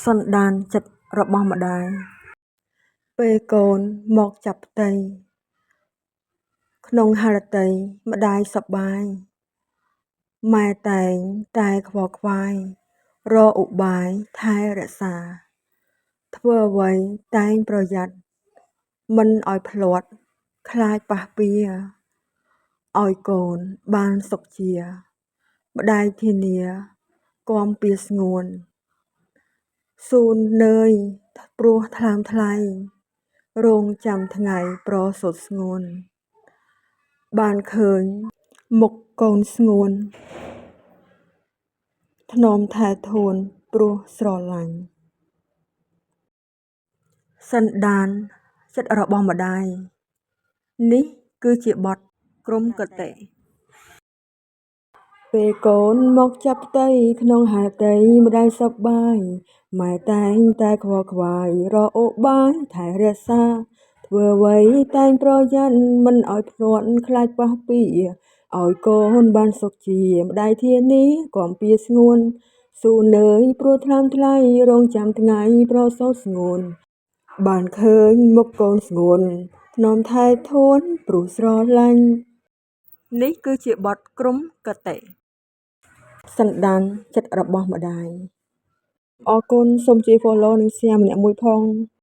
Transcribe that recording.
សន្តានចិត្តរបស់ម្ដាយពេលកូនមកចាប់ផ្ទៃក្នុងហារតីម្ដាយសប្បាយម៉ែតែងតែខ្វល់ខ្វាយរកឧបាយថែរក្សាធ្វើអ្វីតែងប្រយ័ត្នមិនឲ្យភ្លាត់ខ្លាចប៉ះពៀឲ្យកូនបានសុខជាម្ដាយធានាគាំពៀស្ងួនស៊ូននឿយព្រោះថ្លើមថ្លៃរងចាំថ្ងៃប្រសូតស្ងួនបានឃើញមុខកូនស្ងួនថ្នមថែធួនព្រោះស្រឡាញ់សន្តានចិត្តរបស់ម្ដាយនេះគឺជាបទក្រុមគតិពេលកូនមកចាប់ផ្ទៃក្នុងហារតីម្ដាយសប្បាយម៉ែតែងតែខ្វល់ខ្វាយរកឧបាយថែរក្សាធ្វើអ្វីតែងប្រយ័ត្នមិនឲ្យភ្លាត់ខ្លាចប៉ះពៀឲ្យកូនបានសុខជាម្ដាយធានាគាំពៀស្ងួនស៊ូនឿយព្រោះថ្លើមថ្លៃរងចាំថ្ងៃប្រសូតស្ងួនបានឃើញមុខកូនស្ងួនថ្នមថែធួនព្រោះស្រឡាញ់នេះគឺជាបទក្រុមគតិសន្តានចិត្តរបស់ម្ដាយអរគុណសូមជួយ follow និង share ម្នាក់មួយផង